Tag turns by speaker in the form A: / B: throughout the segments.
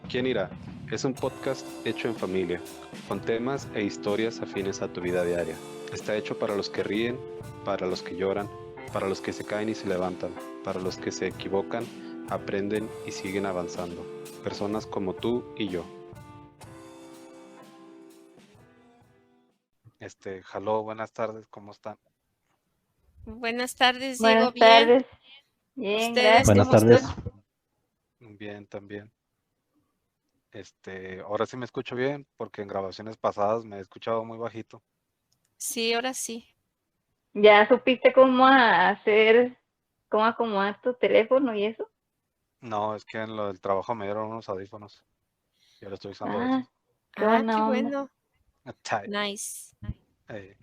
A: ¿Quién irá? Es un podcast hecho en familia, con temas e historias afines a tu vida diaria. Está hecho para los que ríen, para los que lloran, para los que se caen y se levantan, para los que se equivocan, aprenden y siguen avanzando. Personas como tú y yo. Hello, buenas tardes, ¿cómo están?
B: Buenas tardes, Diego.
C: Buenas
B: Bien.
C: tardes. Bien,
B: ¿Ustedes
C: gracias.
D: Buenas
B: cómo
C: ¿Y tú?
D: tardes.
B: están?
A: Bien, también. Ahora sí me escucho bien, porque en grabaciones pasadas me he escuchado muy bajito.
B: Sí, ahora sí.
C: ¿Ya supiste cómo hacer, cómo acomodar tu teléfono y eso?
A: No, es que en lo del trabajo me dieron unos audífonos y ahora estoy usando
C: Ah,
A: estos.
C: qué
B: Ah, qué
C: buena onda.
B: bueno.
A: Chai.
B: Nice.
A: Eh,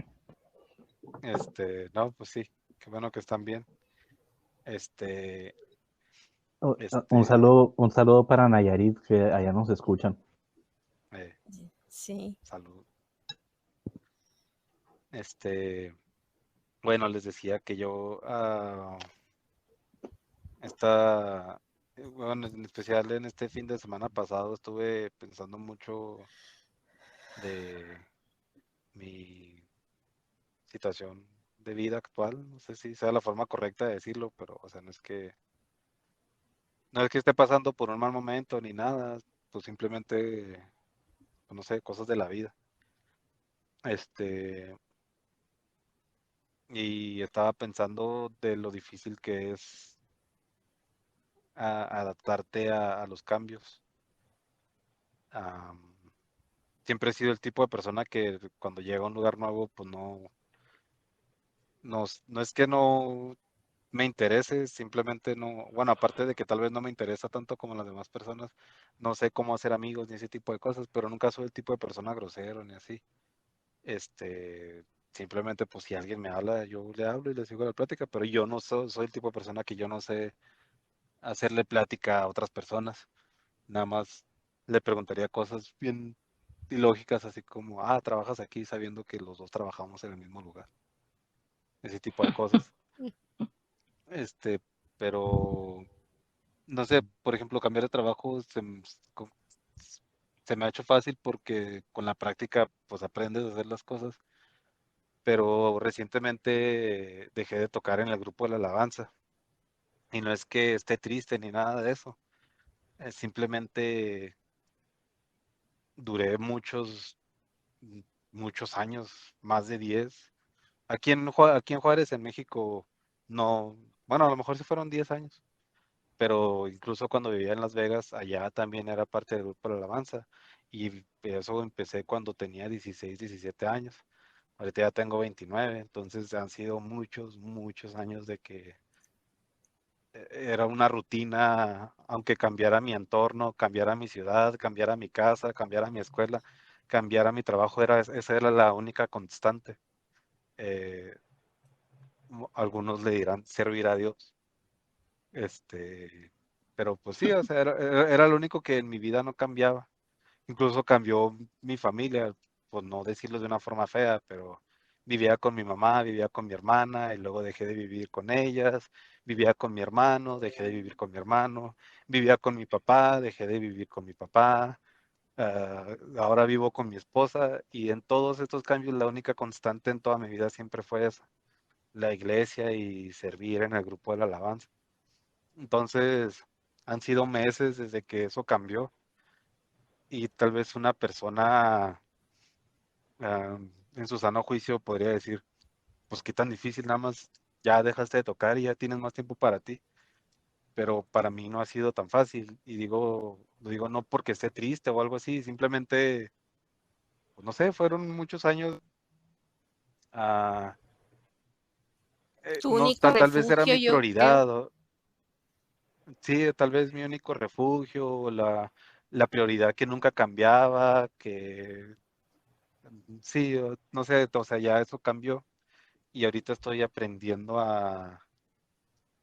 A: no, pues sí, qué bueno que están bien. Este, este,
D: Un saludo para Nayarit, que allá nos escuchan.
A: eh,
B: Sí.
A: salud. Este, bueno, les decía que yo, bueno, en especial en este fin de semana pasado estuve pensando mucho de mi situación de vida actual. No sé si sea la forma correcta de decirlo, pero, o sea, no es que esté pasando por un mal momento ni nada, pues simplemente, pues, no sé, cosas de la vida. Este, y estaba pensando de lo difícil que es adaptarte a los cambios. Am, Siempre he sido el tipo de persona que cuando llega a un lugar nuevo, pues no es que no me interese, simplemente no, bueno, aparte de que tal vez no me interesa tanto como las demás personas, no sé cómo hacer amigos ni ese tipo de cosas, pero nunca soy el tipo de persona grosero ni así. Simplemente pues si alguien me habla, yo le hablo y le sigo la plática, pero yo no soy el tipo de persona que yo no sé hacerle plática a otras personas. Nada más le preguntaría cosas bien ilógicas, así como, trabajas aquí sabiendo que los dos trabajamos en el mismo lugar. Ese tipo de cosas. Este, pero no sé, por ejemplo, cambiar de trabajo se me ha hecho fácil porque con la práctica pues aprendes a hacer las cosas, pero recientemente dejé de tocar en el grupo de la alabanza y no es que esté triste ni nada de eso, simplemente duré muchos años, más de 10. Aquí en Juárez, en México, no, bueno, a lo mejor sí fueron 10 años, pero incluso cuando vivía en Las Vegas, allá también era parte del grupo de la alabanza. Y eso empecé cuando tenía 16, 17 años. Ahorita ya tengo 29, entonces han sido muchos años de que era una rutina, aunque cambiara mi entorno, cambiara mi ciudad, cambiara mi casa, cambiara mi escuela, cambiara mi trabajo, esa era la única constante. Eh, Algunos le dirán servir a Dios. Este, pero pues sí, o sea, era lo único que en mi vida no cambiaba. Incluso cambió mi familia, por no decirlo de una forma fea, pero vivía con mi mamá, vivía con mi hermana y luego dejé de vivir con ellas, vivía con mi hermano, dejé de vivir con mi hermano, vivía con mi papá, dejé de vivir con mi papá, ahora vivo con mi esposa y en todos estos cambios la única constante en toda mi vida siempre fue esa, la iglesia y servir en el grupo de la alabanza. Entonces, han sido meses desde que eso cambió y tal vez una persona en su sano juicio podría decir, pues qué tan difícil, nada más ya dejaste de tocar y ya tienes más tiempo para ti. Pero para mí no ha sido tan fácil y lo digo no porque esté triste o algo así, simplemente, pues no sé, fueron muchos años. ah,
B: Tu
A: no,
B: único
A: tal vez era
B: refugio,
A: mi
B: yo creo.
A: prioridad, sí, tal vez mi único refugio, la prioridad que nunca cambiaba, que sí, no sé, o sea, ya eso cambió y ahorita estoy aprendiendo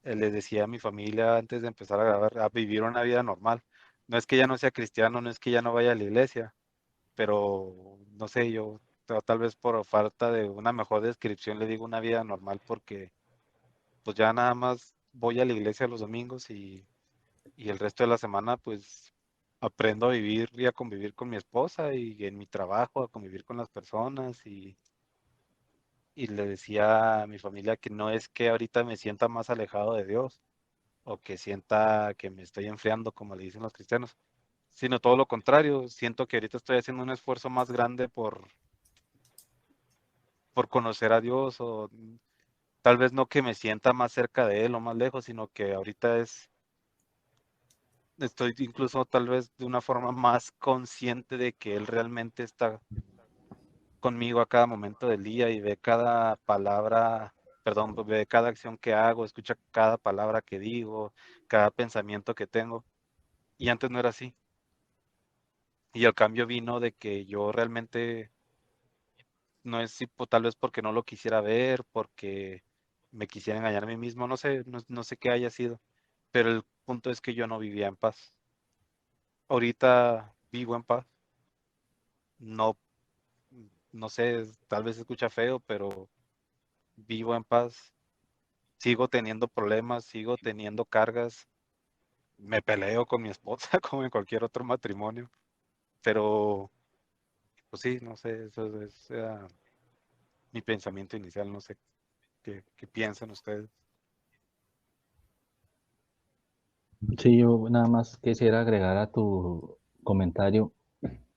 A: les decía a mi familia antes de empezar a grabar, a vivir una vida normal. No es que ya no sea cristiano, no es que ya no vaya a la iglesia, pero no sé, yo tal vez por falta de una mejor descripción le digo una vida normal porque pues ya nada más voy a la iglesia los domingos y el resto de la semana pues aprendo a vivir y a convivir con mi esposa y en mi trabajo, a convivir con las personas y le decía a mi familia que no es que ahorita me sienta más alejado de Dios o que sienta que me estoy enfriando, como le dicen los cristianos, sino todo lo contrario. Siento que ahorita estoy haciendo un esfuerzo más grande por conocer a Dios o tal vez no que me sienta más cerca de Él o más lejos, sino que ahorita estoy incluso tal vez de una forma más consciente de que Él realmente está conmigo a cada momento del día y ve cada palabra, perdón, ve cada acción que hago, escucha cada palabra que digo, cada pensamiento que tengo. Y antes no era así. Y el cambio vino de que yo realmente no es tal vez porque no lo quisiera ver, porque me quisiera engañar a mí mismo, no sé, no sé qué haya sido, pero el punto es que yo no vivía en paz. Ahorita vivo en paz, no, no sé, tal vez se escucha feo, pero vivo en paz. Sigo teniendo problemas, sigo teniendo cargas, me peleo con mi esposa como en cualquier otro matrimonio, pero pues sí, no sé, eso es mi pensamiento inicial, no sé qué piensan ustedes.
D: Sí, yo nada más quisiera agregar a tu comentario,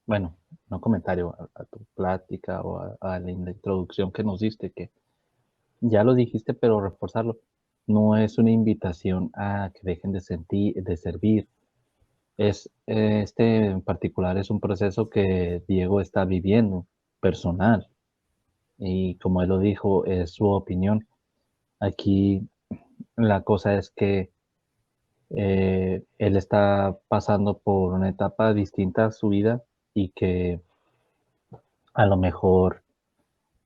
D: bueno, no comentario, a tu plática o a la introducción que nos diste, que ya lo dijiste, pero reforzarlo. No es una invitación a que dejen de sentir, de servir. Este en particular es un proceso que Diego está viviendo, personal. Y como él lo dijo, es su opinión. Aquí la cosa es que él está pasando por una etapa distinta a su vida y que a lo mejor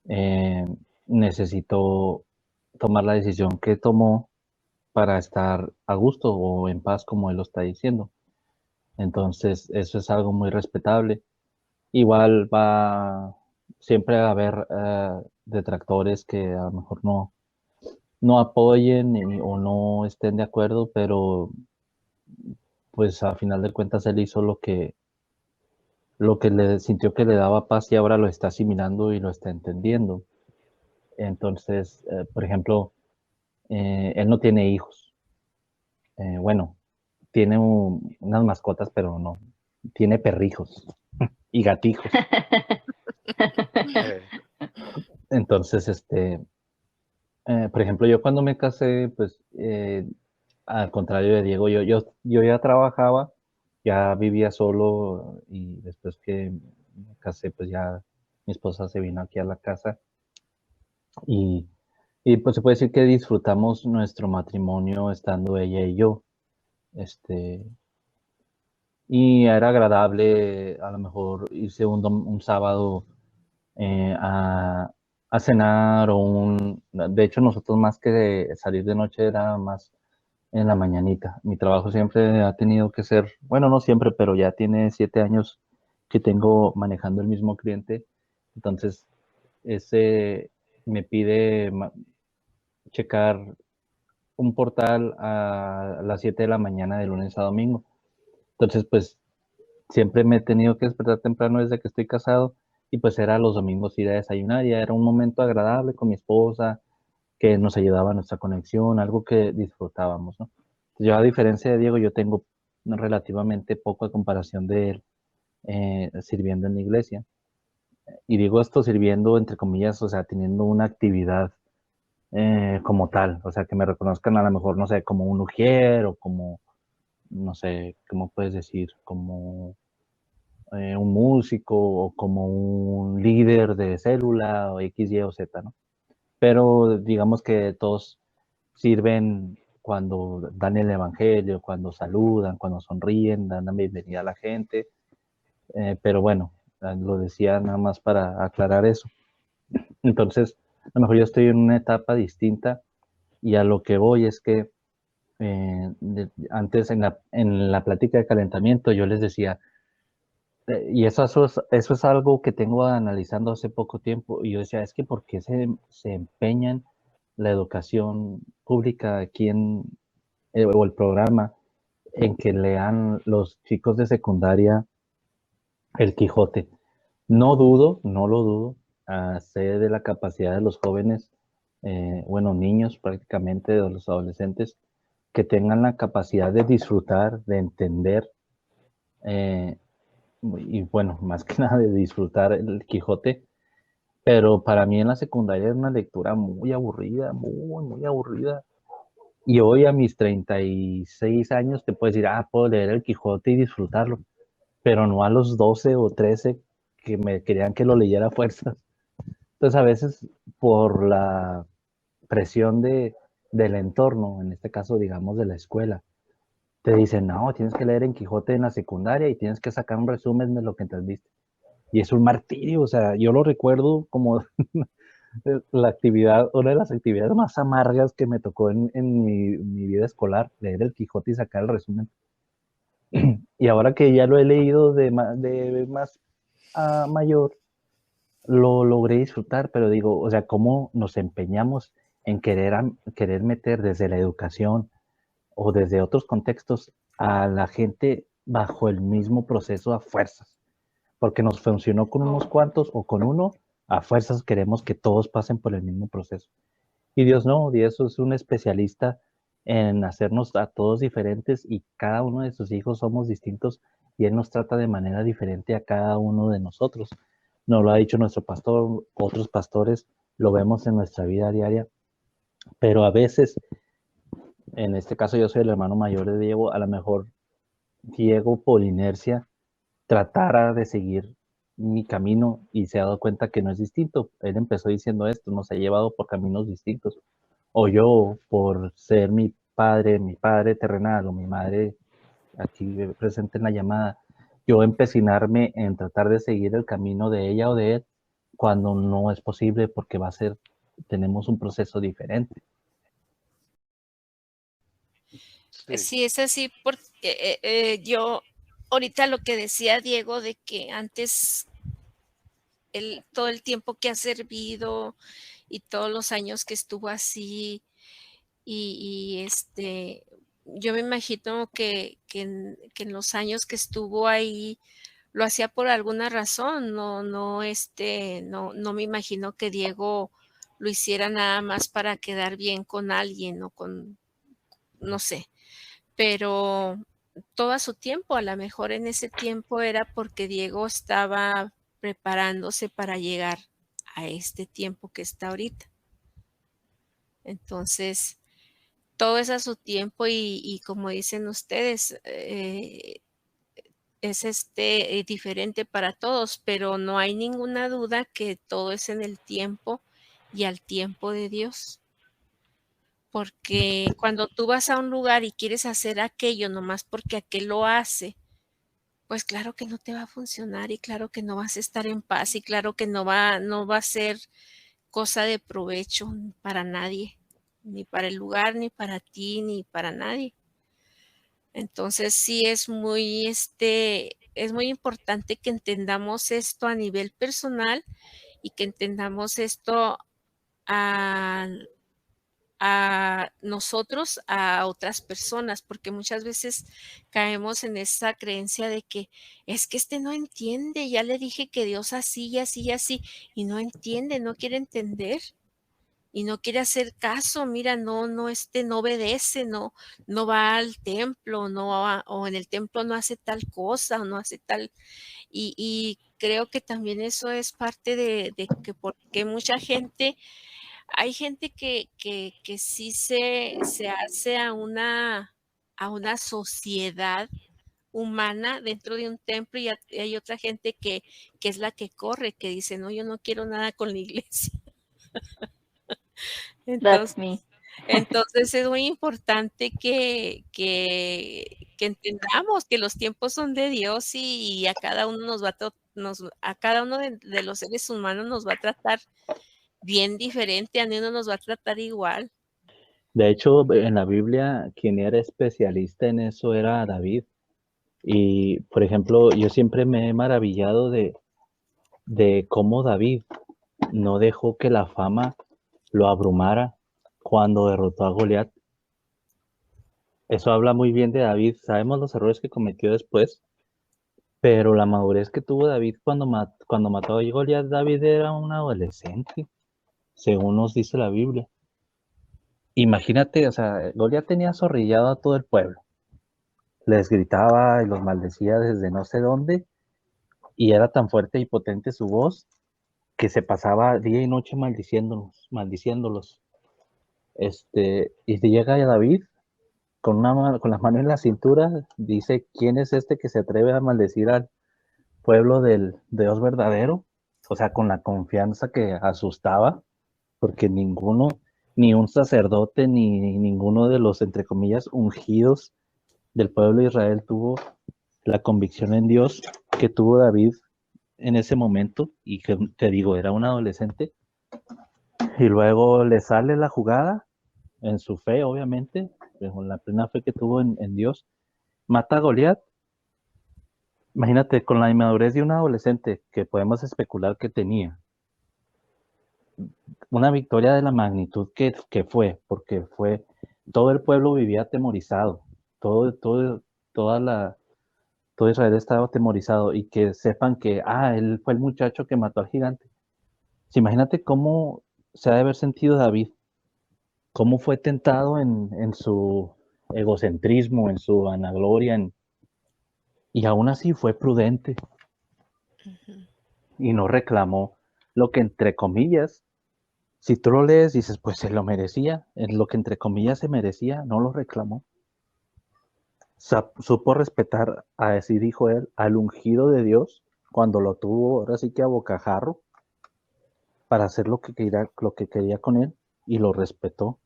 D: eh, necesitó tomar la decisión que tomó para estar a gusto o en paz, como él lo está diciendo. Entonces, eso es algo muy respetable. Igual va siempre a haber detractores que a lo mejor no apoyen o no estén de acuerdo, pero pues a final de cuentas él hizo lo que le sintió que le daba paz y ahora lo está asimilando y lo está entendiendo. Entonces, por ejemplo, él no tiene hijos. Bueno, tiene unas mascotas, pero no. Tiene perrijos y gatijos.
A: Eh,
D: Entonces, por ejemplo, yo cuando me casé, pues, al contrario de Diego, yo ya trabajaba, ya vivía solo y después que me casé, pues ya mi esposa se vino aquí a la casa y, y pues se puede decir que disfrutamos nuestro matrimonio estando ella y yo. Este, y era agradable a lo mejor irse un sábado a cenar De hecho, nosotros más que salir de noche era más en la mañanita. Mi trabajo siempre ha tenido que ser, bueno, no siempre, pero ya tiene 7 años que tengo manejando el mismo cliente. Entonces, ese me pide checar un portal a las 7 de la mañana de lunes a domingo. Entonces, pues siempre me he tenido que despertar temprano desde que estoy casado y pues era los domingos ir a desayunar y era un momento agradable con mi esposa que nos ayudaba a nuestra conexión, algo que disfrutábamos, ¿no? Yo a diferencia de Diego, yo tengo relativamente poco a comparación de él sirviendo en la iglesia. Y digo esto sirviendo entre comillas, o sea, teniendo una actividad como tal, o sea, que me reconozcan a lo mejor, no sé, como un ujier o como, no sé, ¿cómo puedes decir? Como un músico o como un líder de célula o X, Y o Z, ¿no? Pero digamos que todos sirven cuando dan el evangelio, cuando saludan, cuando sonríen, dan la bienvenida a la gente. Pero bueno, lo decía nada más para aclarar eso. Entonces, a lo mejor yo estoy en una etapa distinta y a lo que voy es que antes en la plática de calentamiento yo les decía, y eso es algo que tengo analizando hace poco tiempo. Y yo decía, es que ¿por qué se empeñan la educación pública aquí o el programa en que lean los chicos de secundaria El Quijote. No dudo, no lo dudo, sé de la capacidad de los jóvenes, bueno, niños prácticamente, de los adolescentes, que tengan la capacidad de disfrutar, de entender, eh, y bueno, más que nada de disfrutar el Quijote, pero para mí en la secundaria era una lectura muy aburrida, muy, muy aburrida. Y hoy a mis 36 años te puedes decir, puedo leer el Quijote y disfrutarlo, pero no a los 12 o 13 que me querían que lo leyera a fuerzas. Entonces a veces por la presión del entorno, en este caso digamos de la escuela, te dicen, no, tienes que leer en Quijote en la secundaria y tienes que sacar un resumen de lo que entendiste. Y es un martirio, o sea, yo lo recuerdo como la actividad, una de las actividades más amargas que me tocó en mi vida escolar, leer el Quijote y sacar el resumen. Y ahora que ya lo he leído de más a mayor, lo logré disfrutar, pero digo, o sea, cómo nos empeñamos en querer meter desde la educación o desde otros contextos a la gente bajo el mismo proceso a fuerzas, porque nos funcionó con unos cuantos o con uno, a fuerzas queremos que todos pasen por el mismo proceso. Y Dios no, Dios es un especialista en hacernos a todos diferentes y cada uno de sus hijos somos distintos y Él nos trata de manera diferente a cada uno de nosotros. Nos lo ha dicho nuestro pastor, otros pastores, lo vemos en nuestra vida diaria, pero a veces, en este caso yo soy el hermano mayor de Diego, a lo mejor Diego por inercia tratara de seguir mi camino y se ha dado cuenta que no es distinto. Él empezó diciendo esto, nos ha llevado por caminos distintos. O yo, por ser mi padre terrenal o mi madre aquí presente en la llamada, yo empecinarme en tratar de seguir el camino de ella o de él cuando no es posible porque tenemos un proceso diferente.
A: Sí.
B: Sí, es así porque yo ahorita lo que decía Diego de que antes todo el tiempo que ha servido y todos los años que estuvo así y yo me imagino que en los años que estuvo ahí lo hacía por alguna razón, no me imagino que Diego lo hiciera nada más para quedar bien con alguien o no sé, pero todo a su tiempo, a lo mejor en ese tiempo era porque Diego estaba preparándose para llegar a este tiempo que está ahorita. Entonces, todo es a su tiempo y como dicen ustedes, es diferente para todos, pero no hay ninguna duda que todo es en el tiempo y al tiempo de Dios. Porque cuando tú vas a un lugar y quieres hacer aquello nomás porque aquel lo hace, pues claro que no te va a funcionar y claro que no vas a estar en paz y claro que no va a ser cosa de provecho para nadie, ni para el lugar, ni para ti, ni para nadie. Entonces sí es muy importante que entendamos esto a nivel personal y que entendamos esto a nosotros, a otras personas, porque muchas veces caemos en esa creencia de que es que no entiende, ya le dije que Dios así y así y así, y no entiende, no quiere entender y no quiere hacer caso, mira, no obedece, no va al templo, o en el templo no hace tal cosa, o no hace tal, y creo que también eso es parte de que porque mucha gente, hay gente que sí se hace a una sociedad humana dentro de un templo y hay otra gente que es la que corre, que dice, no, yo no quiero nada con la iglesia.
C: That's
B: Entonces,
C: me.
B: entonces es muy importante que entendamos que los tiempos son de Dios y a cada uno a cada uno de los seres humanos nos va a tratar bien diferente, a ninguno nos va a tratar igual.
D: De hecho, en la Biblia, quien era especialista en eso era David. Y, por ejemplo, yo siempre me he maravillado de cómo David no dejó que la fama lo abrumara cuando derrotó a Goliat. Eso habla muy bien de David. Sabemos los errores que cometió después, pero la madurez que tuvo David cuando mató a Goliat. David era un adolescente, según nos dice la Biblia. Imagínate, o sea, Goliat tenía zorrillado a todo el pueblo. Les gritaba y los maldecía desde no sé dónde, y era tan fuerte y potente su voz que se pasaba día y noche maldiciéndolos. Y llega David con la mano en la cintura, dice: ¿quién es este que se atreve a maldecir al pueblo del Dios verdadero? O sea, con la confianza que asustaba, porque ninguno, ni un sacerdote, ni ninguno de los, entre comillas, ungidos del pueblo de Israel tuvo la convicción en Dios que tuvo David en ese momento, y que te digo, era un adolescente, y luego le sale la jugada en su fe, obviamente, con la plena fe que tuvo en Dios, mata a Goliat. Imagínate, con la inmadurez de un adolescente que podemos especular que tenía, una victoria de la magnitud que fue, porque fue, todo el pueblo vivía atemorizado, toda la, todo Israel estaba atemorizado, y que sepan que, él fue el muchacho que mató al gigante. Sí, imagínate cómo se ha de haber sentido David, cómo fue tentado en su egocentrismo, en su vanagloria, y aún así fue prudente
B: Ujú.
D: y no reclamó lo que, entre comillas, si tú lo lees, dices, pues se lo merecía. En lo que, entre comillas, se merecía, no lo reclamó. Supo respetar, así dijo él, al ungido de Dios, cuando lo tuvo, ahora sí que a bocajarro, para hacer lo que quería con él, y lo respetó.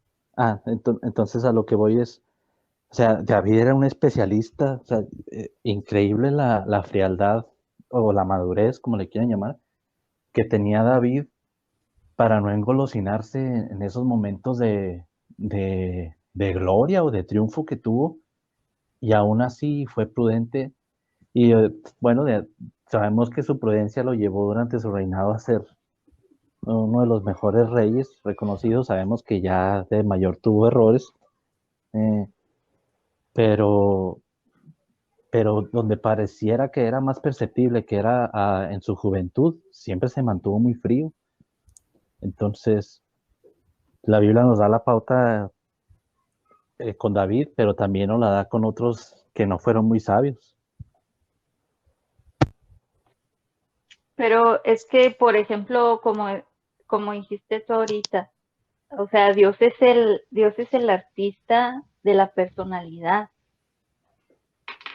D: Entonces a lo que voy es, o sea, David era un especialista, o sea, increíble la frialdad o la madurez, como le quieran llamar, que tenía David para no engolosinarse en esos momentos de gloria o de triunfo que tuvo, y aún así fue prudente. Y bueno, sabemos que su prudencia lo llevó durante su reinado a ser uno de los mejores reyes reconocidos. Sabemos que ya de mayor tuvo errores, eh, pero, pero donde pareciera que era más perceptible, que era en su juventud, siempre se mantuvo muy frío. Entonces, la Biblia nos da la pauta con David, pero también nos la da con otros que no fueron muy sabios.
C: Pero es que, por ejemplo, como dijiste tú ahorita, o sea, Dios es el artista de la personalidad.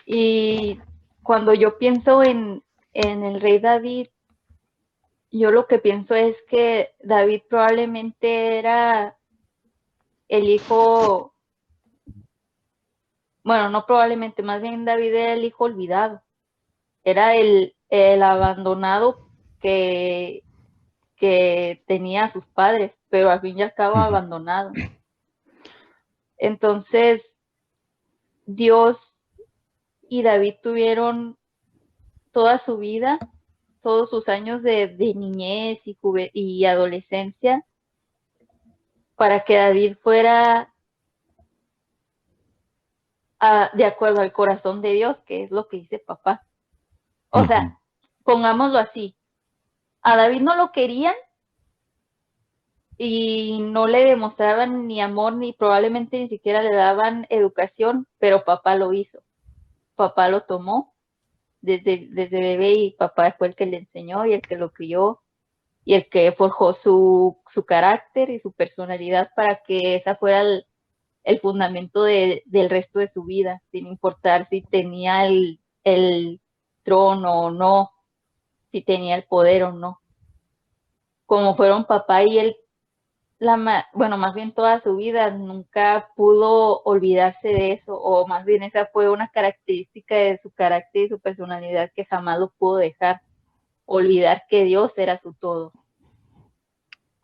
C: Y cuando yo pienso en el rey David, yo lo que pienso es que David probablemente era el hijo, bueno, no probablemente, más bien David era el hijo olvidado, era el abandonado que tenía a sus padres, pero al fin y al cabo abandonado. Entonces, Dios y David tuvieron toda su vida, todos sus años de niñez y adolescencia, para que David fuera de acuerdo al corazón de Dios, que es lo que dice papá. O sea, pongámoslo así, a David no lo querían y no le demostraban ni amor, ni probablemente ni siquiera le daban educación, pero papá lo hizo. Papá lo tomó desde bebé, y papá fue el que le enseñó y el que lo crió y el que forjó su carácter y su personalidad para que esa fuera el fundamento del resto de su vida, sin importar si tenía el trono o no, si tenía el poder o no. Como fueron papá y él, bueno, más bien toda su vida, nunca pudo olvidarse de eso, o más bien esa fue una característica de su carácter y su personalidad que jamás lo pudo dejar, olvidar que Dios era su todo.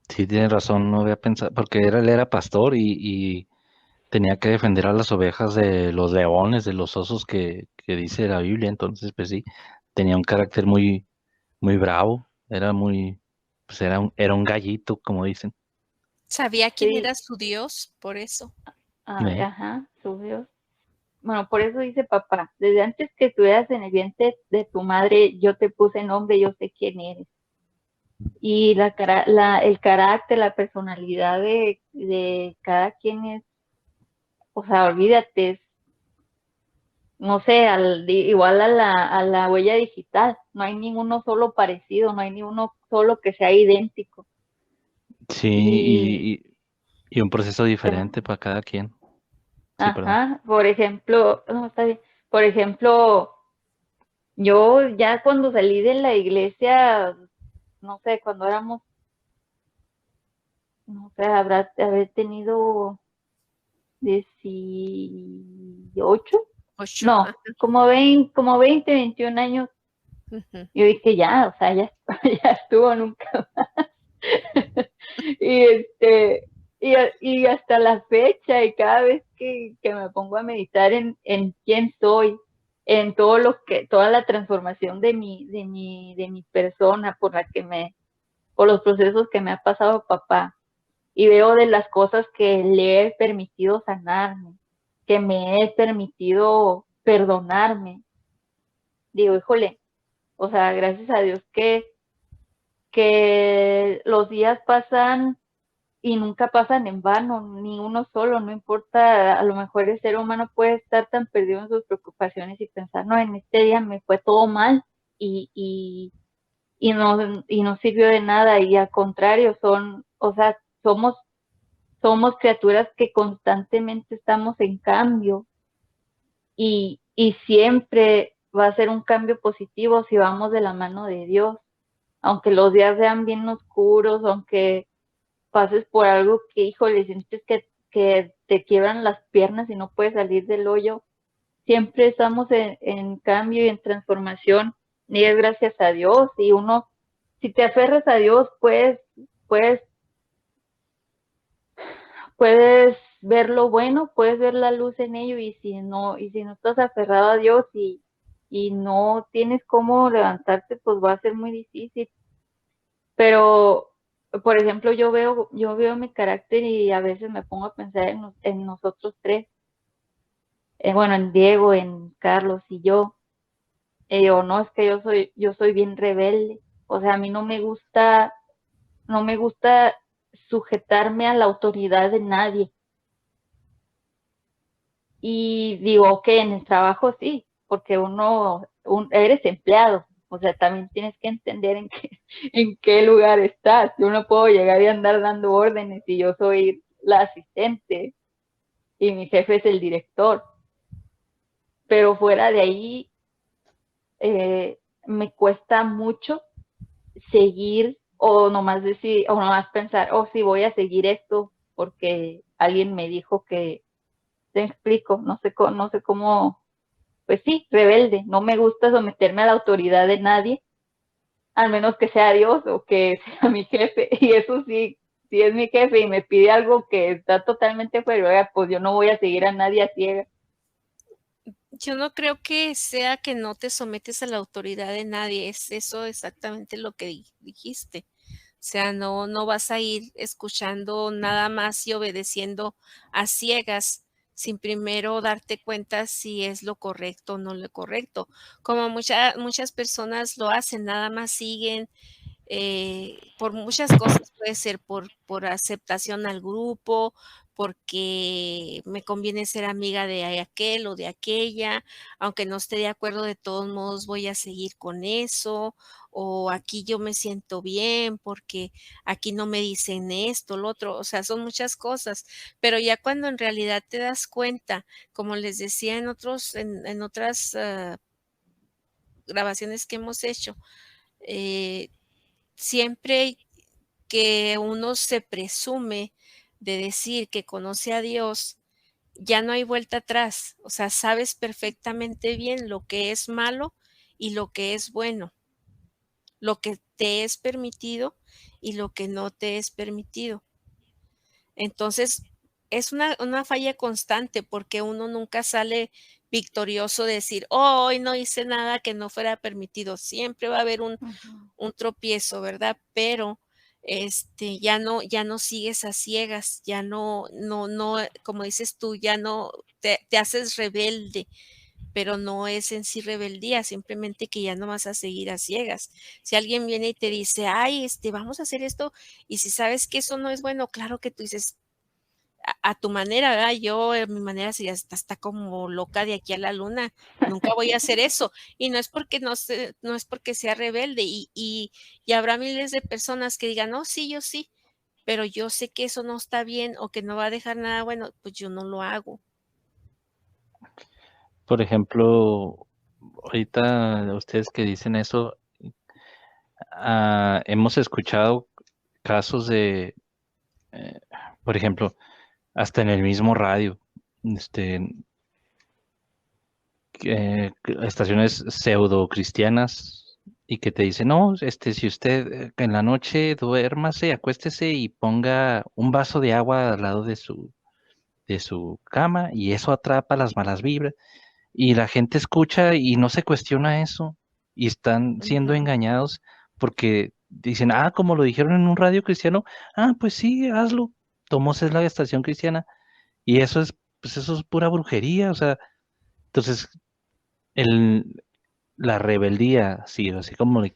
D: Sí, tienes razón, no había pensado, porque él era pastor, y tenía que defender a las ovejas de los leones, de los osos que dice la Biblia. Entonces, pues sí, tenía un carácter muy, muy bravo, pues era un gallito, como dicen.
B: Sabía quién
C: Sí,
B: era su Dios, por eso.
D: ¿Eh?
C: ajá, su Dios. bueno, por eso dice papá, desde antes que estuvieras en el vientre de tu madre, yo te puse nombre, yo sé quién eres. Y el carácter, la personalidad de cada quien es, o sea, olvídate, no sé, igual a la huella digital, no hay ninguno solo parecido, no hay ni uno solo que sea idéntico.
D: Sí,
C: Y,
D: y un proceso
C: ¿qué más?
D: diferente para cada quien. Sí, perdón.
C: Ajá, por ejemplo, no, está bien. Por ejemplo, yo ya cuando salí de la iglesia, no sé, cuando éramos, no sé, haber tenido 18,
B: 8.
C: no, como 20, 21 años, yo dije ya, o sea, ya, ya estuvo nunca. Y y hasta la fecha, y cada vez que me pongo a meditar en quién soy, en toda la transformación de mi persona por los procesos que me ha pasado papá, y veo de las cosas que le he permitido sanarme, que me he permitido perdonarme, digo, híjole, o sea, gracias a Dios que los días pasan y nunca pasan en vano, ni uno solo, no importa, a lo mejor el ser humano puede estar tan perdido en sus preocupaciones y pensar, no, en este día me fue todo mal y, y, y no sirvió de nada, y al contrario, o sea, somos criaturas que constantemente estamos en cambio, y siempre va a ser un cambio positivo si vamos de la mano de Dios, aunque los días sean bien oscuros, aunque pases por algo que, híjole, sientes que te quiebran las piernas y no puedes salir del hoyo, siempre estamos en cambio y en transformación, y es gracias a Dios. Y uno, si te aferras a Dios, puedes, puedes ver lo bueno, puedes ver la luz en ello, y si no estás aferrado a Dios y no tienes cómo levantarte, pues va a ser muy difícil. Pero, por ejemplo, yo veo mi carácter y a veces me pongo a pensar en nosotros tres, bueno, en Diego, en Carlos y yo. Y digo, no, es que yo soy bien rebelde. O sea, a mí no me gusta sujetarme a la autoridad de nadie. Y digo, que en el trabajo sí, porque eres empleado, o sea, también tienes que entender en qué lugar estás. Yo no puedo llegar y andar dando órdenes y yo soy la asistente y mi jefe es el director. Pero fuera de ahí, me cuesta mucho seguir, o nomás decir, o nomás pensar, oh, sí, voy a seguir esto porque alguien me dijo que, te explico, no sé cómo, pues sí, rebelde, no me gusta someterme a la autoridad de nadie, al menos que sea Dios o que sea mi jefe, y eso sí, si es mi jefe y me pide algo que está totalmente fuera, pues yo no voy a seguir a nadie a ciegas.
B: Yo no creo que sea que no te sometes a la autoridad de nadie, es eso exactamente lo que dijiste. O sea, no vas a ir escuchando nada más y obedeciendo a ciegas sin primero darte cuenta si es lo correcto o no lo correcto. Como muchas personas lo hacen, nada más siguen por muchas cosas, puede ser por aceptación al grupo, porque me conviene ser amiga de aquel o de aquella, aunque no esté de acuerdo, de todos modos voy a seguir con eso, o aquí yo me siento bien porque aquí no me dicen esto, lo otro, o sea, son muchas cosas, pero ya cuando en realidad te das cuenta, como les decía en otras grabaciones que hemos hecho, eh, siempre que uno se presume de decir que conoce a Dios, ya no hay vuelta atrás. O sea, sabes perfectamente bien lo que es malo y lo que es bueno, lo que te es permitido y lo que no te es permitido. Entonces, es una falla constante porque uno nunca sale victorioso de decir, oh, hoy no hice nada que no fuera permitido. Siempre va a haber un tropiezo, ¿verdad? Pero ya no sigues a ciegas, ya no, como dices tú, ya no te haces rebelde, pero no es en sí rebeldía, simplemente que ya no vas a seguir a ciegas. Si alguien viene y te dice, ay, vamos a hacer esto, y si sabes que eso no es bueno, claro que tú dices, a tu manera, ¿verdad? Yo, mi manera sería, está como loca de aquí a la luna, nunca voy a hacer eso. Y no es porque no es porque sea rebelde, y habrá miles de personas que digan, no, sí, yo sí, pero yo sé que eso no está bien o que no va a dejar nada bueno, pues yo no lo hago.
D: Por ejemplo, ahorita ustedes que dicen eso, hemos escuchado casos de, eh, por ejemplo, hasta en el mismo radio, este, estaciones pseudo cristianas y que te dicen, no, si usted en la noche duérmase, acuéstese y ponga un vaso de agua al lado de su cama y eso atrapa las malas vibras. Y la gente escucha y no se cuestiona eso y están siendo
B: Ujú.
D: engañados porque dicen, como lo dijeron en un radio cristiano, pues sí, hazlo. Tomos es la estación cristiana y eso es, pues eso es pura brujería, o sea, entonces el, la rebeldía, sí, así como le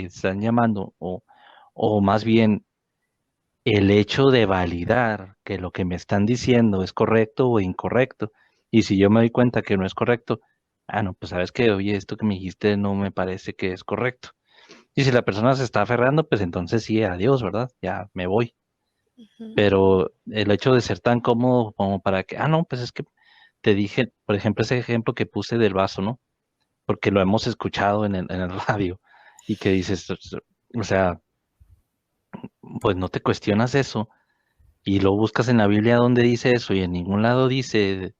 D: están llamando, o más bien el hecho de validar que lo que me están diciendo es correcto o incorrecto. Y si yo me doy cuenta que no es correcto, no, pues sabes que, oye, esto que me dijiste no me parece que es correcto. Y si la persona se está aferrando, pues entonces sí, adiós, ¿verdad? Ya me voy.
B: Ujú.
D: Pero el hecho de ser tan cómodo como para que, no, pues es que te dije, por ejemplo, ese ejemplo que puse del vaso, ¿no? Porque lo hemos escuchado en el radio y que dices, o sea, pues no te cuestionas eso y lo buscas en la Biblia donde dice eso y en ningún lado dice,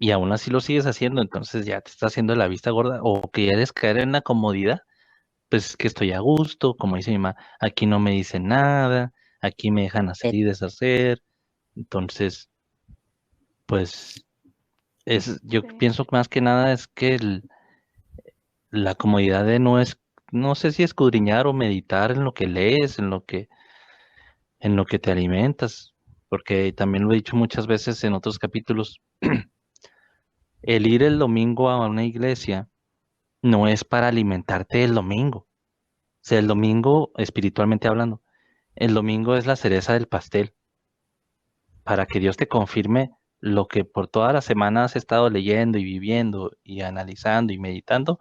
D: y aún así lo sigues haciendo, entonces ya te está haciendo la vista gorda o quieres caer en la comodidad, pues que estoy a gusto, como dice mi mamá, aquí no me dicen nada, aquí me dejan hacer y deshacer, entonces, pues yo
C: Sí.
D: pienso que más que nada es que la comodidad de no sé si escudriñar o meditar en lo que lees, en lo que te alimentas, porque también lo he dicho muchas veces en otros capítulos. El ir el domingo a una iglesia no es para alimentarte el domingo. O sea, el domingo, espiritualmente hablando, el domingo es la cereza del pastel para que Dios te confirme lo que por toda la semana has estado leyendo y viviendo y analizando y meditando,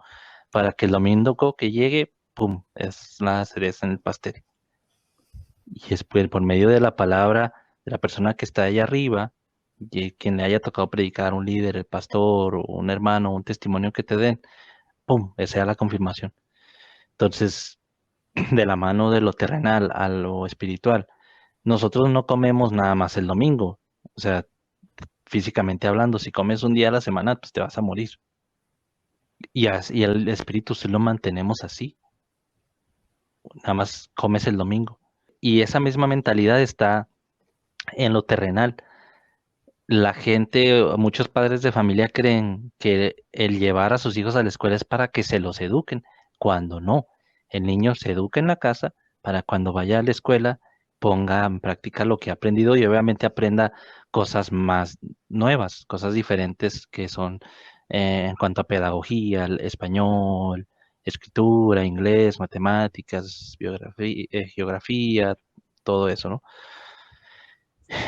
D: para que el domingo que llegue, ¡pum!, es la cereza en el pastel. Y es por medio de la palabra de la persona que está allá arriba, y quien le haya tocado predicar, un líder, el pastor, o un hermano, un testimonio que te den, ¡pum!, esa sea la confirmación. Entonces, de la mano de lo terrenal a lo espiritual, nosotros no comemos nada más el domingo. O sea, físicamente hablando, si comes un día a la semana, pues te vas a morir. Y el espíritu sí lo mantenemos así, nada más comes el domingo. Y esa misma mentalidad está en lo terrenal. La gente, muchos padres de familia creen que el llevar a sus hijos a la escuela es para que se los eduquen, cuando no. El niño se educa en la casa para cuando vaya a la escuela ponga en práctica lo que ha aprendido y obviamente aprenda cosas más nuevas, cosas diferentes que son en cuanto a pedagogía, el español, escritura, inglés, matemáticas, geografía, todo eso, ¿no?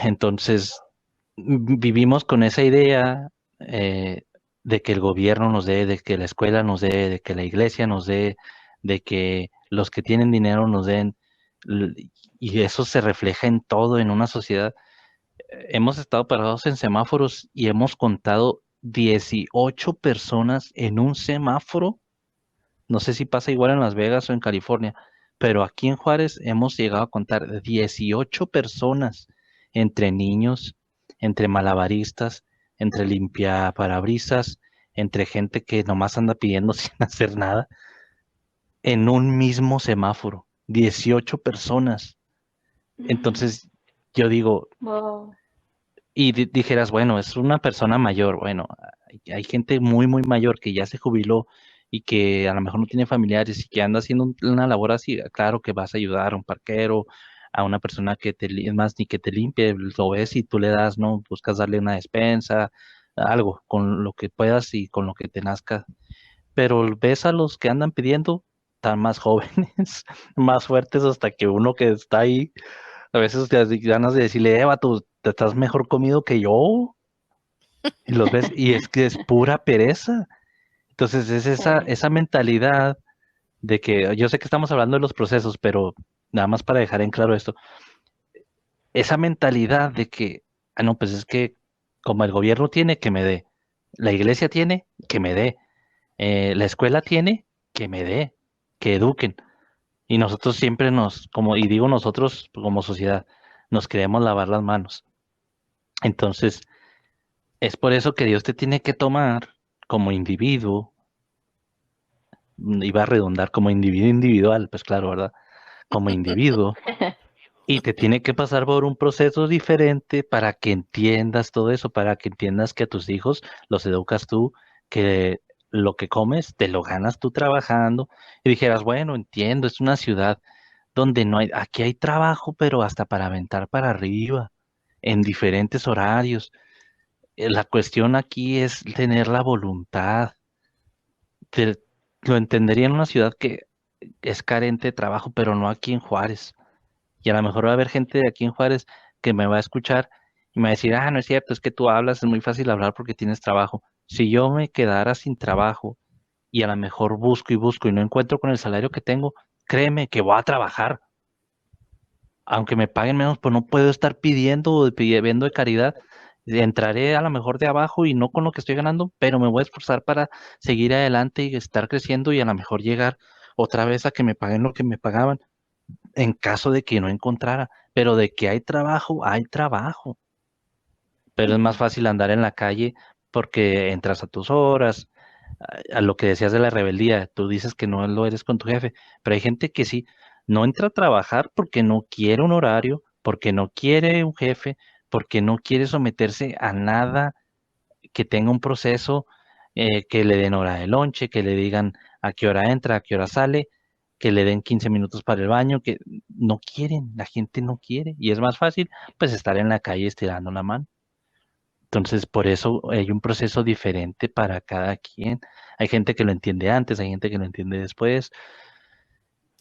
D: Entonces, vivimos con esa idea de que el gobierno nos dé, de que la escuela nos dé, de que la iglesia nos dé, de que los que tienen dinero nos den, y eso se refleja en todo, en una sociedad. Hemos estado parados en semáforos y hemos contado 18 personas en un semáforo. No sé si pasa igual en Las Vegas o en California, pero aquí en Juárez hemos llegado a contar 18 personas, entre niños, entre malabaristas, entre limpiaparabrisas, entre gente que nomás anda pidiendo sin hacer nada, en un mismo semáforo. 18 personas. Entonces, yo digo,
C: Wow.
D: y dijeras, bueno, es una persona mayor. Bueno, hay gente muy, muy mayor que ya se jubiló y que a lo mejor no tiene familiares y que anda haciendo una labor así, claro que vas a ayudar a un parquero, a una persona que es más, ni que te limpie, lo ves y tú le das, ¿no? Buscas darle una despensa, algo, con lo que puedas y con lo que te nazca. Pero ves a los que andan pidiendo, están más jóvenes, más fuertes, hasta que uno que está ahí, a veces te das ganas de decirle, Eva, tú te estás mejor comido que yo, y los ves, y es que es pura pereza. Entonces es
C: Sí.
D: esa mentalidad de que, yo sé que estamos hablando de los procesos, pero nada más para dejar en claro esto, esa mentalidad de que, ah, no, pues es que como el gobierno tiene, que me dé, la iglesia tiene, que me dé, la escuela tiene, que me dé, que eduquen. Y nosotros siempre como, y digo nosotros como sociedad, nos queremos lavar las manos. Entonces, es por eso que Dios te tiene que tomar como individuo, iba a redundar como individuo individual, pues claro, ¿verdad? Como individuo, y te tiene que pasar por un proceso diferente para que entiendas todo eso, para que entiendas que a tus hijos los educas tú, que lo que comes te lo ganas tú trabajando, y dijeras, bueno, entiendo, es una ciudad donde no hay, aquí hay trabajo, pero hasta para aventar para arriba, en diferentes horarios. La cuestión aquí es tener la voluntad. Te- lo entendería en una ciudad que es carente de trabajo, pero no aquí en Juárez. Y a lo mejor va a haber gente de aquí en Juárez que me va a escuchar y me va a decir, ah, no es cierto, es que tú hablas, es muy fácil hablar porque tienes trabajo. Si yo me quedara sin trabajo y a lo mejor busco y busco y no encuentro con el salario que tengo, créeme que voy a trabajar. Aunque me paguen menos, pues no puedo estar pidiendo o pidiendo de caridad. Entraré a lo mejor de abajo y no con lo que estoy ganando, pero me voy a esforzar para seguir adelante y estar creciendo y a lo mejor llegar otra vez a que me paguen lo que me pagaban en caso de que no encontrara. Pero de que hay trabajo, hay trabajo. Pero es más
C: Ujú.
D: fácil andar en la calle porque entras a tus horas, a lo que decías de la rebeldía, tú dices que no lo eres con tu jefe, pero hay gente que sí, no entra a trabajar porque no quiere un horario, porque no quiere un jefe, porque no quiere someterse a nada que tenga un proceso, que le den hora de lonche, que le digan a qué hora entra, a qué hora sale, que le den 15 minutos para el baño, que no quieren, la gente no quiere, y es más fácil pues estar en la calle estirando la mano. Entonces, por eso hay un proceso diferente para cada quien. Hay gente que lo entiende antes, hay gente que lo entiende después,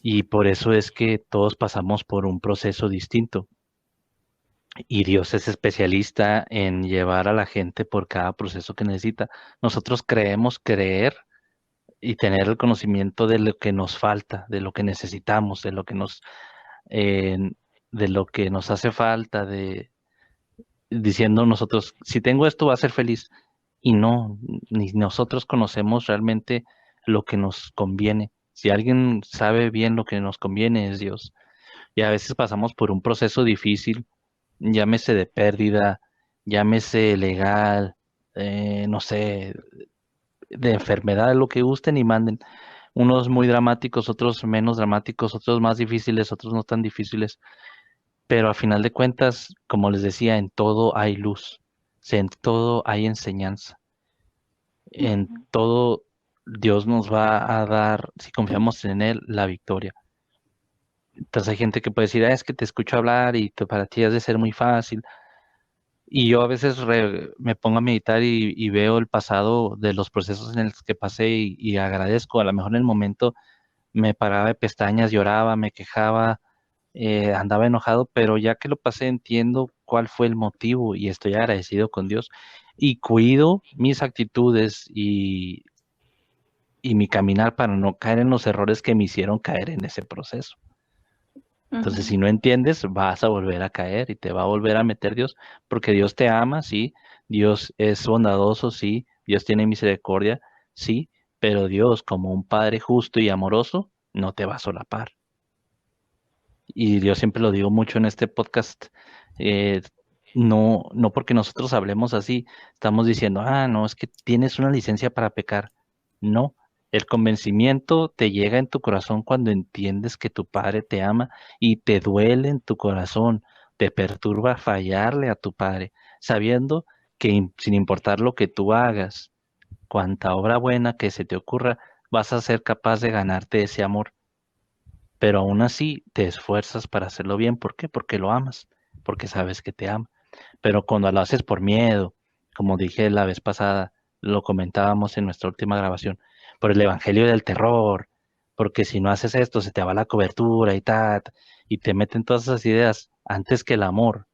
D: y por eso es que todos pasamos por un proceso distinto. Y Dios es especialista en llevar a la gente por cada proceso que necesita. Nosotros creemos creer y tener el conocimiento de lo que nos falta, de lo que necesitamos, eh, de lo que nos hace falta, diciendo nosotros, si tengo esto va a ser feliz. Y no, ni nosotros conocemos realmente lo que nos conviene. Si alguien sabe bien lo que nos conviene es Dios. Y a veces pasamos por un proceso difícil, llámese de pérdida, llámese legal, no sé, de enfermedad, lo que gusten y manden. Unos muy dramáticos, otros menos dramáticos, otros más difíciles, otros no tan difíciles. Pero a final de cuentas, como les decía, en todo hay luz, en todo hay enseñanza, en
C: Ujú.
D: todo Dios nos va a dar, si confiamos en Él, la victoria. Entonces hay gente que puede decir, "Ah, es que te escucho hablar y para ti has de ser muy fácil". Y yo a veces me pongo a meditar y veo el pasado de los procesos en los que pasé y agradezco. A lo mejor en el momento me paraba de pestañas, lloraba, me quejaba, andaba enojado, pero ya que lo pasé entiendo cuál fue el motivo y estoy agradecido con Dios y cuido mis actitudes y mi caminar para no caer en los errores que me hicieron caer en ese proceso. Entonces,
C: Ujú.
D: si no entiendes, vas a volver a caer y te va a volver a meter Dios, porque Dios te ama, sí, Dios es bondadoso, sí, Dios tiene misericordia, sí, pero Dios, como un Padre justo y amoroso, no te va a solapar. Y yo siempre lo digo mucho en este podcast, eh, no porque nosotros hablemos así, estamos diciendo, ah, no, es que tienes una licencia para pecar. No, el convencimiento te llega en tu corazón cuando entiendes que tu Padre te ama y te duele en tu corazón, te perturba fallarle a tu Padre, sabiendo que sin importar lo que tú hagas, cuanta obra buena que se te ocurra, vas a ser capaz de ganarte ese amor, pero aún así te esfuerzas para hacerlo bien. ¿Por qué? Porque lo amas, porque sabes que te ama. Pero cuando lo haces por miedo, como dije la vez pasada, lo comentábamos en nuestra última grabación, por el evangelio del terror, porque si no haces esto se te va la cobertura y tal, y te meten todas esas ideas antes que el amor,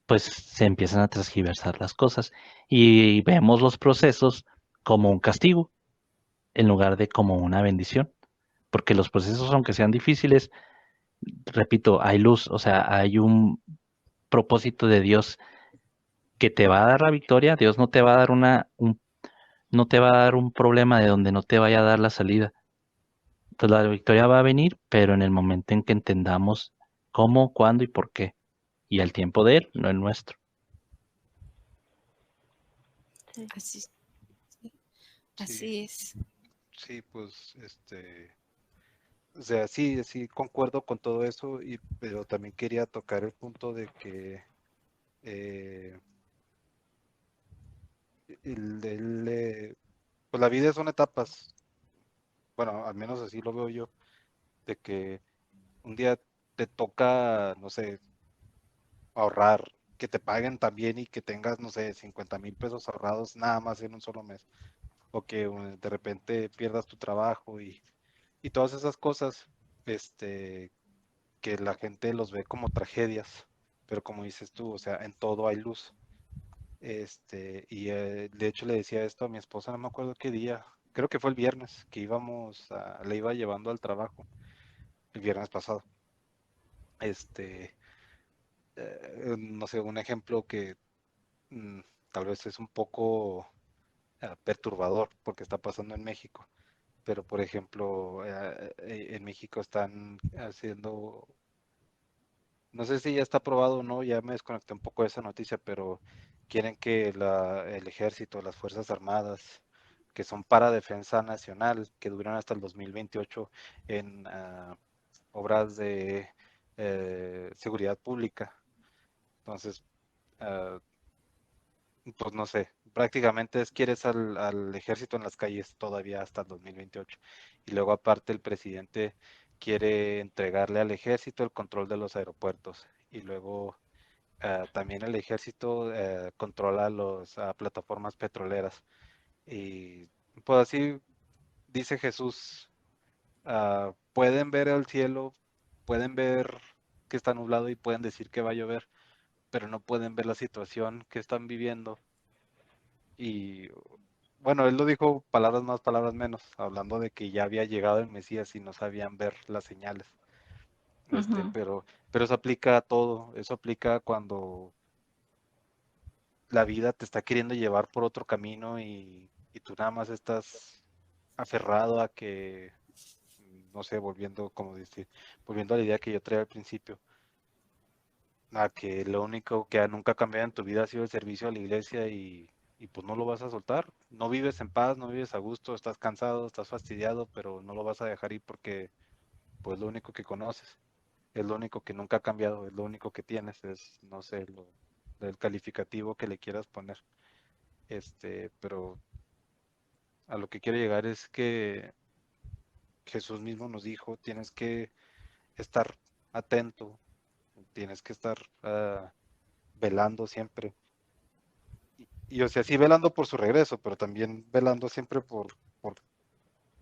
D: pues se empiezan a transgiversar las cosas y vemos los procesos como un castigo en lugar de como una bendición, porque los procesos, aunque sean difíciles, repito, hay luz, o sea, hay un propósito de Dios que te va a dar la victoria. Dios no te va a dar no te va a dar un problema de donde no te vaya a dar la salida. Entonces la victoria va a venir, pero en el momento en que entendamos cómo, cuándo y por qué. Y el tiempo de Él, no el nuestro.
B: Así, sí,
A: Sí,
B: así es.
A: sí, pues, o sea, sí, sí, concuerdo con todo eso, pero también quería tocar el punto de que eh, pues la vida son etapas, bueno, al menos así lo veo yo, de que un día te toca, no sé, ahorrar, que te paguen también y que tengas, no sé, 50,000 pesos ahorrados nada más en un solo mes, o que de repente pierdas tu trabajo y todas esas cosas, que la gente los ve como tragedias, pero como dices tú, o sea, en todo hay luz. De hecho le decía esto a mi esposa, no me acuerdo qué día, creo que fue el viernes, que le iba llevando al trabajo, el viernes pasado. Este, no sé, un ejemplo que mm, tal vez es un poco perturbador porque está pasando en México, pero por ejemplo, en México están haciendo, no sé si ya está aprobado o no, ya me desconecté un poco de esa noticia, pero quieren que el ejército, las Fuerzas Armadas, que son para defensa nacional, que duran hasta el 2028 en obras de seguridad pública. Entonces, ah, pues no sé, prácticamente quieres al ejército en las calles todavía hasta el 2028. Y luego aparte el presidente quiere entregarle al ejército el control de los aeropuertos. Y luego también el ejército controla las plataformas petroleras. Y pues así dice Jesús, pueden ver el cielo, pueden ver que está nublado y pueden decir que va a llover, pero no pueden ver la situación que están viviendo. Y bueno, él lo dijo palabras más, palabras menos, hablando de que ya había llegado el Mesías y no sabían ver las señales.
C: Ujú.
A: Pero eso aplica a todo, eso aplica cuando la vida te está queriendo llevar por otro camino y tú nada más estás aferrado a que, no sé, como decir, volviendo a la idea que yo traía al principio, a que lo único que nunca ha cambiado en tu vida ha sido el servicio a la iglesia y pues no lo vas a soltar. No vives en paz, no vives a gusto, estás cansado, estás fastidiado, pero no lo vas a dejar ir porque pues lo único que conoces, es lo único que nunca ha cambiado, es lo único que tienes, es, no sé, el calificativo que le quieras poner. Pero a lo que quiero llegar es que Jesús mismo nos dijo, tienes que estar atento, tienes que estar velando siempre. O sea, sí velando por su regreso, pero también velando siempre pues,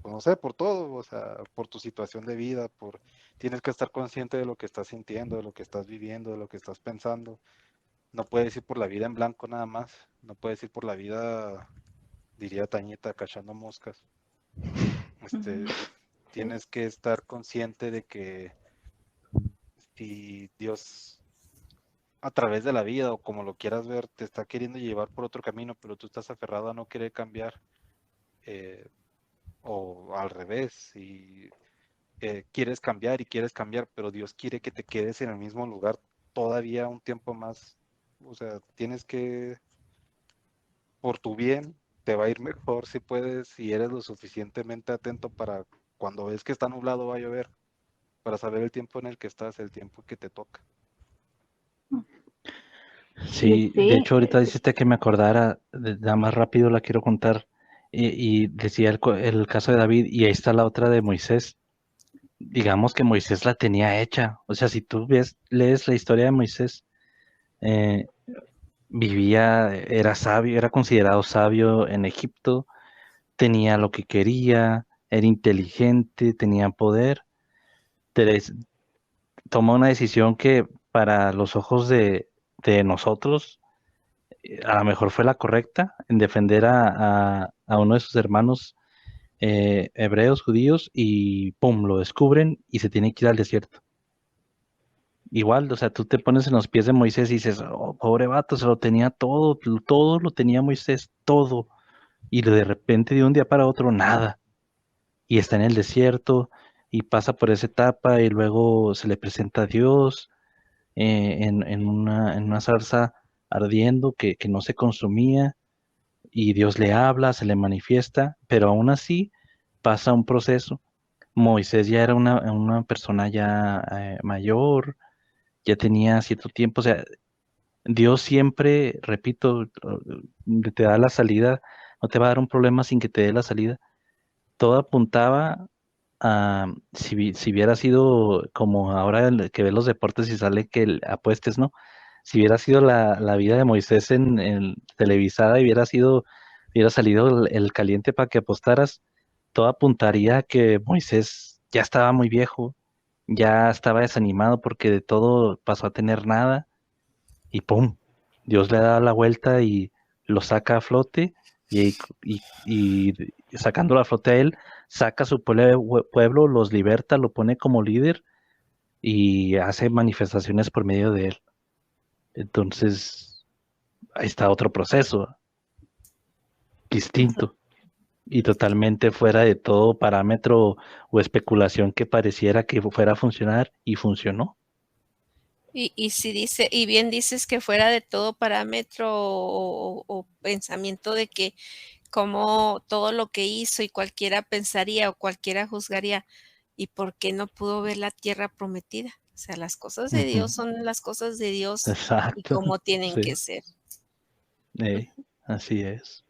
A: no sé, por todo, o sea, por tu situación de vida, tienes que estar consciente de lo que estás sintiendo, de lo que estás viviendo, de lo que estás pensando. No puedes ir por la vida en blanco nada más, no puedes ir por la vida, diría Tañita, cachando moscas.
C: Ujú. Sí.
A: Tienes que estar consciente de que si Dios a través de la vida o como lo quieras ver, te está queriendo llevar por otro camino, pero tú estás aferrado a no querer cambiar, eh, o al revés, y quieres cambiar, pero Dios quiere que te quedes en el mismo lugar todavía un tiempo más. O sea, tienes que, por tu bien, te va a ir mejor si puedes, si eres lo suficientemente atento para cuando ves que está nublado va a llover, para saber el tiempo en el que estás, el tiempo que te toca.
C: Y
D: Sí, de
C: sí,
D: hecho ahorita dijiste que me acordara, nada más rápido la quiero contar. Y decía el caso de David, y ahí está la otra de Moisés. Digamos que Moisés la tenía hecha. O sea, si tú lees la historia de Moisés, eh, era sabio, era considerado sabio en Egipto, tenía lo que quería, era inteligente, tenía poder. Teres- Tomó una decisión que para los ojos de nosotros a lo mejor fue la correcta en defender a uno de sus hermanos hebreos, judíos, y pum, lo descubren y se tiene que ir al desierto. Igual, o sea, tú te pones en los pies de Moisés y dices, oh, pobre vato, se lo tenía todo, todo lo tenía Moisés, todo. Y de repente de un día para otro, nada. Y está en el desierto y pasa por esa etapa y luego se le presenta a Dios en una zarza ardiendo que no se consumía y Dios le habla, se le manifiesta, pero aún así pasa un proceso. Moisés ya era una persona ya mayor, ya tenía cierto tiempo, o sea, Dios siempre, repito, te da la salida, no te va a dar un problema sin que te dé la salida. Todo apuntaba a, si hubiera sido como ahora que ve los deportes y sale que apuestes, ¿no? Si hubiera sido la vida de Moisés en televisada y hubiera salido el caliente para que apostaras, todo apuntaría a que Moisés ya estaba muy viejo, ya estaba desanimado porque de todo pasó a tener nada y ¡pum! Dios le da la vuelta y lo saca a flote y sacándolo a flote a él, saca a su pueblo, los liberta, lo pone como líder y hace manifestaciones por medio de él. Entonces, ahí está otro proceso distinto y totalmente fuera de todo parámetro o especulación que pareciera que fuera a funcionar y funcionó.
B: Y si dice, y bien dices que fuera de todo parámetro o pensamiento de que como todo lo que hizo y cualquiera pensaría o cualquiera juzgaría, ¿y por qué no pudo ver la tierra prometida? O sea, las cosas de Dios
D: Ujú.
B: son las cosas de Dios y
D: Exacto,
B: cómo tienen
D: sí,
B: que ser.
D: así es.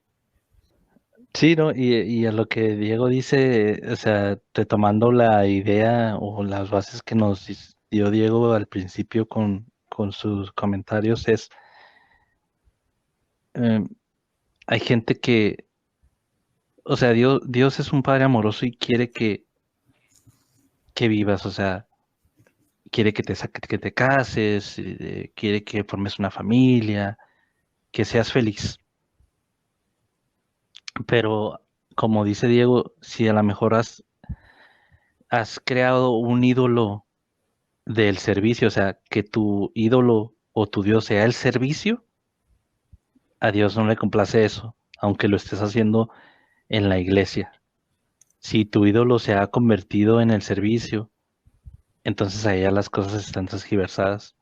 D: Sí, ¿no? Y a lo que Diego dice, o sea, retomando la idea o las bases que nos dio Diego al principio con sus comentarios, eh, hay gente que, o sea, Dios es un padre amoroso y quiere que vivas, o sea, quiere que te cases, quiere que formes una familia, que seas feliz. Pero, como dice Diego, si a lo mejor has creado un ídolo del servicio, o sea, que tu ídolo o tu Dios sea el servicio, a Dios no le complace eso, aunque lo estés haciendo en la iglesia. Si tu ídolo se ha convertido en el servicio, entonces ahí ya las cosas están transgiversadas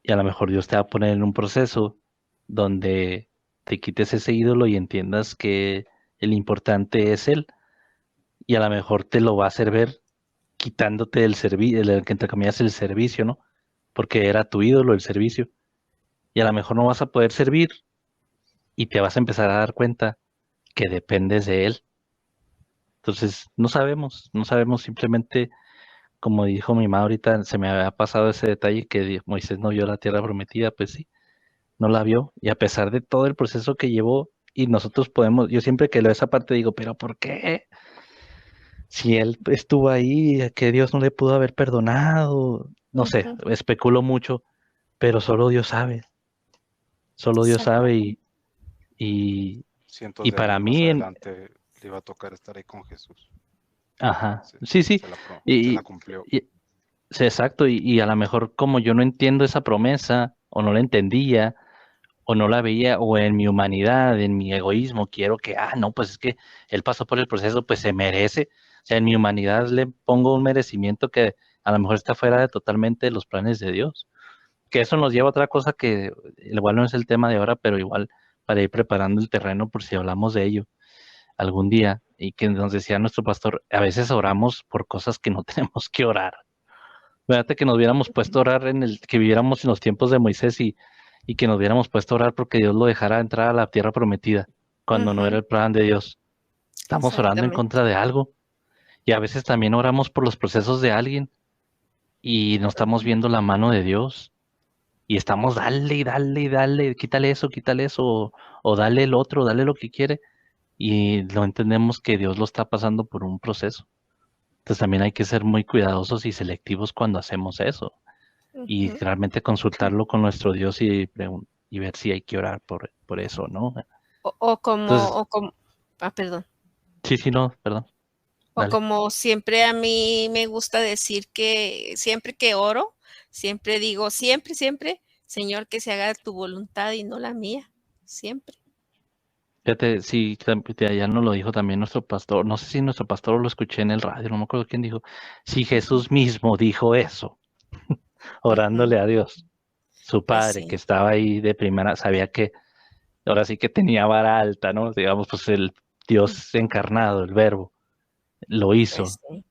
D: y a lo mejor Dios te va a poner en un proceso donde te quites ese ídolo y entiendas que el importante es Él y a lo mejor te lo va a hacer ver quitándote el servicio, que entre comillas el servicio, ¿no? Porque era tu ídolo el servicio y a lo mejor no vas a poder servir y te vas a empezar a dar cuenta que dependes de él. Entonces, no sabemos simplemente, como dijo mi mamá ahorita, se me había pasado ese detalle que Moisés no vio la tierra prometida, pues sí, no la vio y a pesar de todo el proceso que llevó y nosotros podemos, yo siempre que leo esa parte digo, pero ¿por qué? Si él estuvo ahí, que Dios no le pudo haber perdonado, no sé,
B: Ujú,
D: especulo mucho, pero solo Dios sabe
B: exactamente.
D: y,
A: Cientos
D: y
A: de
D: para
A: años más
D: mí,
A: adelante le iba a tocar estar ahí con Jesús.
D: ajá,
A: Se,
D: sí, sí,
A: se la
D: y,
A: cumplió.
D: sí, exacto, y a lo mejor como yo no entiendo esa promesa, o no la entendía, o no la veía, o en mi humanidad, en mi egoísmo, quiero que, no, pues es que él pasó por el proceso, pues se merece, o sea, en mi humanidad le pongo un merecimiento que a lo mejor está fuera de totalmente los planes de Dios, que eso nos lleva a otra cosa que igual no es el tema de ahora, pero igual para ir preparando el terreno por si hablamos de ello algún día, y que nos decía nuestro pastor, a veces oramos por cosas que no tenemos que orar. Fíjate que nos hubiéramos puesto a orar que viviéramos en los tiempos de Moisés y que nos hubiéramos puesto a orar porque Dios lo dejara entrar a la tierra prometida. cuando no era el plan de Dios. Estamos orando en
B: Exactamente.
D: contra de algo. Y a veces también oramos por los procesos de alguien y no estamos viendo la mano de Dios. Y estamos dale y dale y dale, quítale eso, o dale el otro, dale lo que quiere. Y no entendemos que Dios lo está pasando por un proceso. Entonces también hay que ser muy cuidadosos y selectivos cuando hacemos eso. Y
B: Ujú.
D: realmente consultarlo con nuestro Dios y ver si hay que orar por eso, ¿no?
B: O
D: Entonces,
B: como, perdón.
D: sí, no, perdón,
B: O
D: dale.
B: como siempre a mí me gusta decir que siempre que oro, siempre digo, siempre, Señor, que se haga tu voluntad y no la mía. Siempre.
D: Fíjate, sí, ya nos lo dijo también nuestro pastor. No sé si nuestro pastor lo escuché en el radio, no me acuerdo quién dijo. Si
B: Ujú,
D: Jesús mismo dijo eso,
B: ujú.
D: orándole a Dios. Su
B: Pues
D: padre, que
B: sí,
D: estaba ahí de primera, sabía que ahora sí que tenía vara alta, ¿no? Digamos, pues el Dios encarnado, el verbo, lo
B: pues
D: hizo.
B: sí.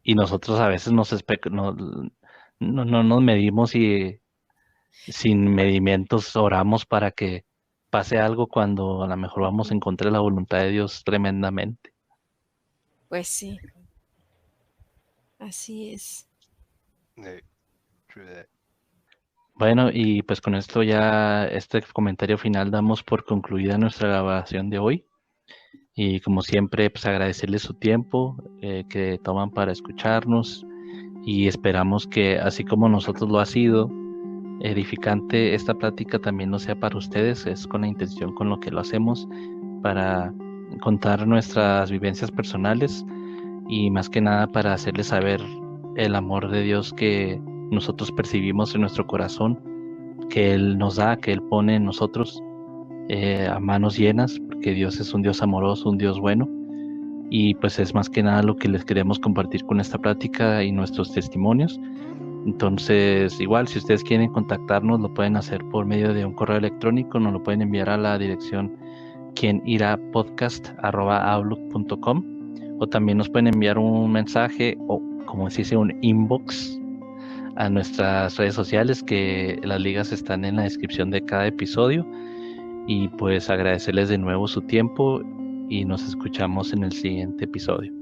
D: Y nosotros a veces no nos medimos y sin medimientos oramos para que pase algo cuando a lo mejor vamos en
B: Ujú.
D: contra de la voluntad de Dios tremendamente.
B: Pues sí, así es.
A: True that.
D: Bueno, y pues con esto ya, este comentario final damos por concluida nuestra grabación de hoy. Y como siempre, pues agradecerles su tiempo que toman para escucharnos y esperamos que así como nosotros lo ha sido, edificante esta plática también lo sea para ustedes. Es con la intención con lo que lo hacemos para contar nuestras vivencias personales y más que nada para hacerles saber el amor de Dios que nosotros percibimos en nuestro corazón, que Él nos da, que Él pone en nosotros a manos llenas, porque Dios es un Dios amoroso, un Dios bueno. Y pues es más que nada lo que les queremos compartir con esta plática y nuestros testimonios. Entonces, igual, si ustedes quieren contactarnos, lo pueden hacer por medio de un correo electrónico, nos lo pueden enviar a la dirección quienirapodcast@outlook.com o también nos pueden enviar un mensaje o, como se dice, un inbox a nuestras redes sociales, que las ligas están en la descripción de cada episodio. Y pues agradecerles de nuevo su tiempo y nos escuchamos en el siguiente episodio.